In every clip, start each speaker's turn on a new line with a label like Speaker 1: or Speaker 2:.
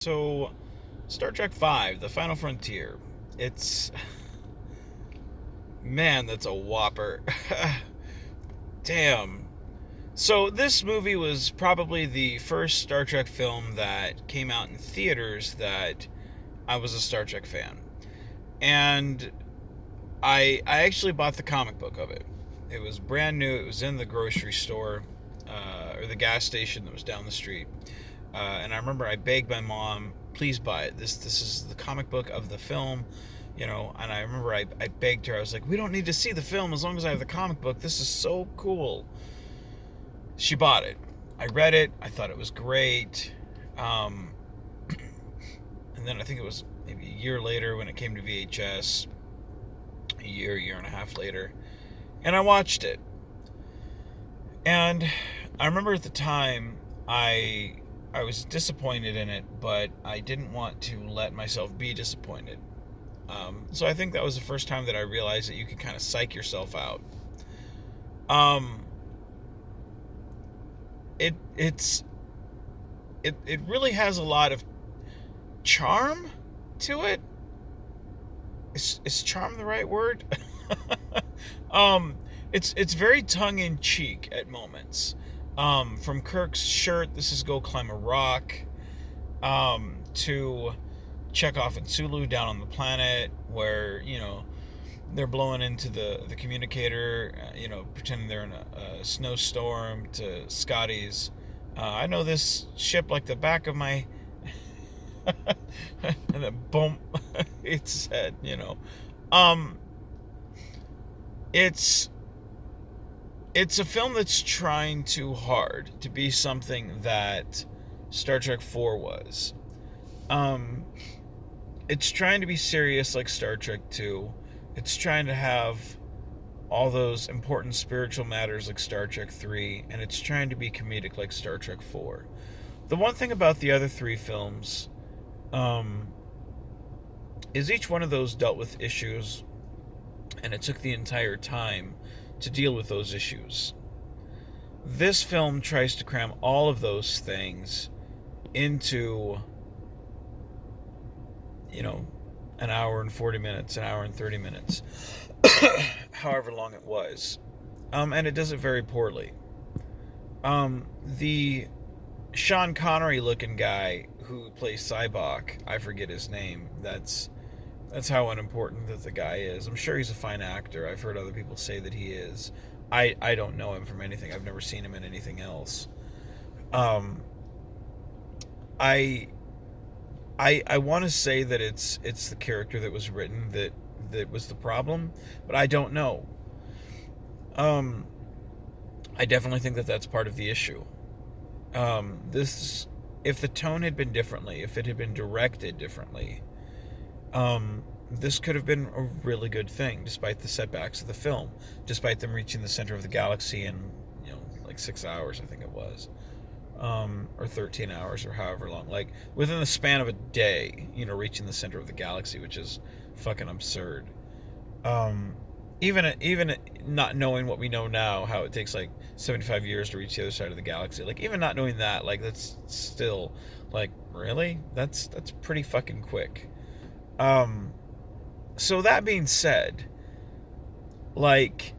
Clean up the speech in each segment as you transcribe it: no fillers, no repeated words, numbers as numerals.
Speaker 1: So, Star Trek V, The Final Frontier. It's. Man, that's a whopper. Damn. So, this movie was probably the first Star Trek film that came out in theaters that I was a Star Trek fan. And I actually bought the comic book of it. It was brand new, it was in the grocery store, or the gas station that was down the street. And I remember I begged my mom, please buy it. This is the comic book of the film, And I remember I begged her. I was like, we don't need to see the film as long as I have the comic book. This is so cool. She bought it. I read it. I thought it was great. Um, and then I think it was maybe a year later when it came to VHS, year and a half later, and I watched it. And I remember at the time I was disappointed in it, but I didn't want to let myself be disappointed. So I think that was the first time that I realized that you can kind of psych yourself out. Um, it's it really has a lot of charm to it. Is charm the right word? um, it's very tongue in cheek at moments. From Kirk's shirt, "This is Go Climb a Rock," to Chekhov and Sulu down on the planet, where they're blowing into the communicator, pretending they're in a snowstorm. To Scotty's, "I know this ship like the back of my," and then boom, it's said. Um, it's it's a film that's trying too hard to be something that Star Trek 4 was. Um, it's trying to be serious like Star Trek 2. It's trying to have all those important spiritual matters like Star Trek 3, and it's trying to be comedic like Star Trek 4. The one thing about the other three films um, is each one of those dealt with issues, and it took the entire time to deal with those issues. This film tries to cram all of those things into, you know, an hour and 40 minutes, an hour and 30 minutes, however long it was. And it does it very poorly. The Sean Connery looking guy who plays Cybok, I forget his name. That's how unimportant that the guy is. I'm sure he's a fine actor. I've heard other people say that he is. I don't know him from anything. I've never seen him in anything else. Um, I I want to say that it's the character that was written that was the problem, but I don't know. Um, I definitely think that that's part of the issue. This If the tone had been differently, if it had been directed differently, this could have been a really good thing, despite the setbacks of the film, despite them reaching the center of the galaxy in like 6 hours, I think it was, or 13 hours, or however long, like within the span of a day, reaching the center of the galaxy, which is fucking absurd. Um, even not knowing what we know now, how it takes like 75 years to reach the other side of the galaxy, like even not knowing that, like that's still like really that's pretty fucking quick. Um, so that being said, like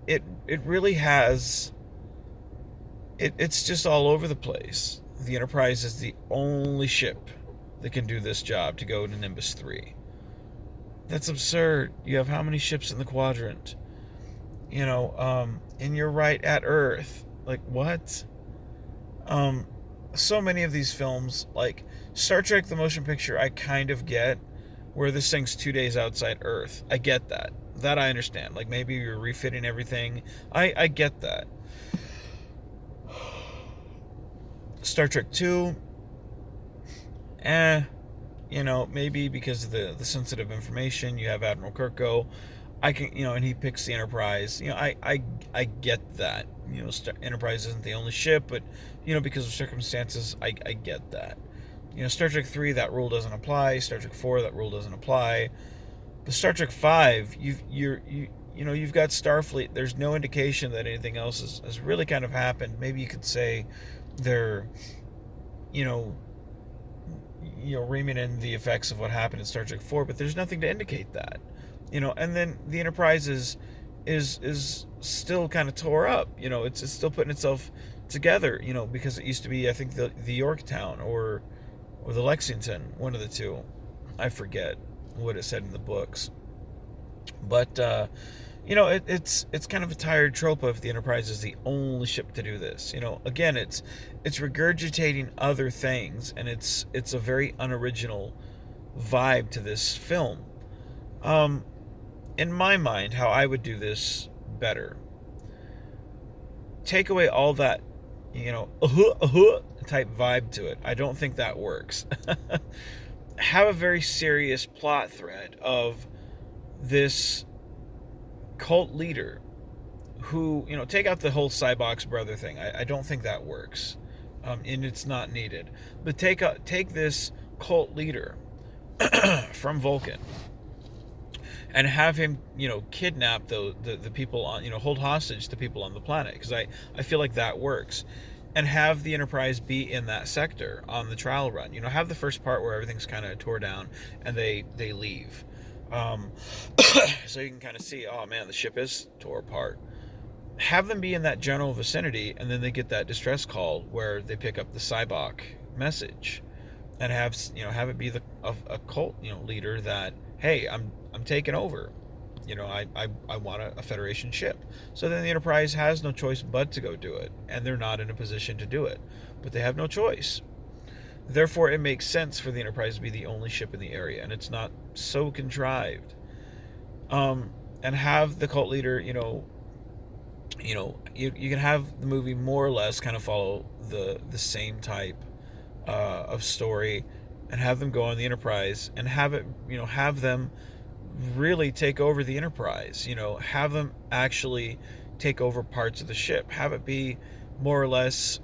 Speaker 1: it really has it's just all over the place. The Enterprise is the only ship that can do this job to go to Nimbus 3. That's absurd. You have how many ships in the quadrant? And you're right at Earth. Like what? Um, so many of these films, like Star Trek the motion picture, I kind of get where this thing's 2 days outside Earth. I get that. That I understand. Like maybe you're refitting everything. I get that. Star Trek 2, eh, maybe because of the sensitive information, you have Admiral Kirk go, I can, and he picks the Enterprise. I get that. Enterprise isn't the only ship, but because of circumstances, I get that. Star Trek 3, that rule doesn't apply. Star Trek 4, that rule doesn't apply. But Star Trek 5, you've got Starfleet. There's no indication that anything else has really kind of happened. Maybe you could say they're, you know, reaming in the effects of what happened in Star Trek 4, but there's nothing to indicate that. And then the Enterprise is still kind of tore up. It's still putting itself together, because it used to be, I think, the Yorktown or the Lexington, one of the two. I forget what it said in the books. But it's kind of a tired trope of the Enterprise is the only ship to do this. Again, it's regurgitating other things, and it's a very unoriginal vibe to this film. In my mind, how I would do this better: take away all that, type vibe to it. I don't think that works. Have a very serious plot thread of this cult leader who, take out the whole Cybox brother thing. I don't think that works, and it's not needed. But take this cult leader from Vulcan and have him, kidnap the people on, hold hostage the people on the planet, because I feel like that works. And have the Enterprise be in that sector on the trial run. Have the first part where everything's kind of tore down and they leave. So you can kind of see, oh man, the ship is tore apart. Have them be in that general vicinity, and then they get that distress call where they pick up the Cybok message, and have it be a cult leader that, hey, I'm taking over. I want a Federation ship. So then the Enterprise has no choice but to go do it, and they're not in a position to do it, but they have no choice. Therefore, it makes sense for the Enterprise to be the only ship in the area, and it's not so contrived. And have the cult leader, you can have the movie more or less kind of follow the same type of story, and have them go on the Enterprise, and have it, have them really take over the Enterprise. Have them actually take over parts of the ship. Have it be more or less,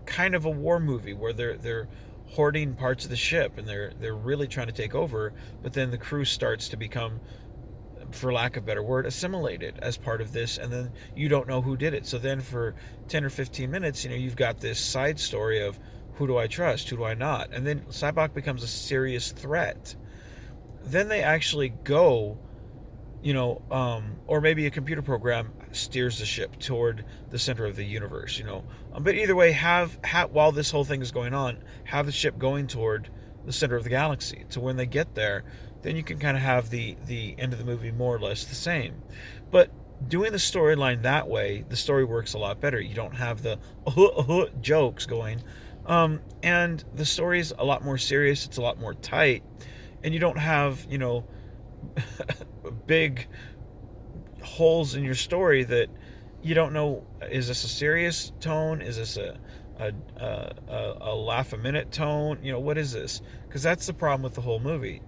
Speaker 1: kind of a war movie where they're hoarding parts of the ship, and they're really trying to take over, but then the crew starts to become, for lack of a better word, assimilated as part of this, and then you don't know who did it. So then for 10 or 15 minutes, you've got this side story of, who do I trust, who do I not? And then Cybok becomes a serious threat. Then they actually go, or maybe a computer program steers the ship toward the center of the universe, But either way, have while this whole thing is going on, have the ship going toward the center of the galaxy. So when they get there, then you can kind of have the end of the movie more or less the same. But doing the storyline that way, the story works a lot better. You don't have the jokes going. And the story is a lot more serious. It's a lot more tight. And you don't have, big holes in your story that you don't know, is this a serious tone? Is this a laugh a minute tone? What is this? Because that's the problem with the whole movie.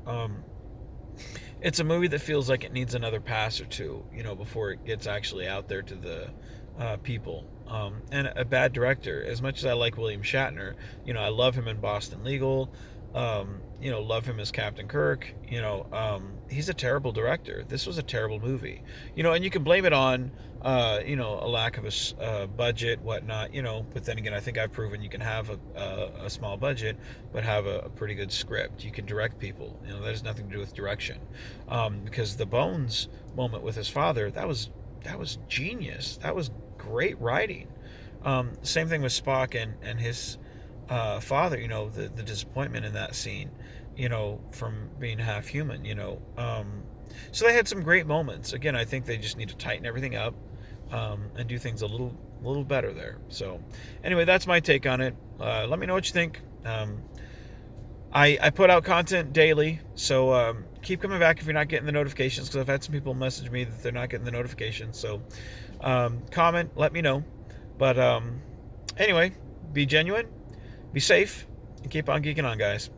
Speaker 1: It's a movie that feels like it needs another pass or two, before it gets actually out there to the people. And a bad director. As much as I like William Shatner, I love him in Boston Legal. Love him as Captain Kirk. He's a terrible director. This was a terrible movie. And you can blame it on, a lack of a budget, whatnot. But then again, I think I've proven you can have a small budget, but have a pretty good script. You can direct people. That has nothing to do with direction. Because the Bones moment with his father, that was genius. That was great writing. Same thing with Spock and his father, the disappointment in that scene, from being half human, so they had some great moments. Again, I think they just need to tighten everything up, and do things a little better there. So anyway, that's my take on it. Let me know what you think. I put out content daily, so keep coming back if you're not getting the notifications, because I've had some people message me that they're not getting the notifications. So comment, let me know. But anyway, be genuine, be safe, and keep on geeking on, guys.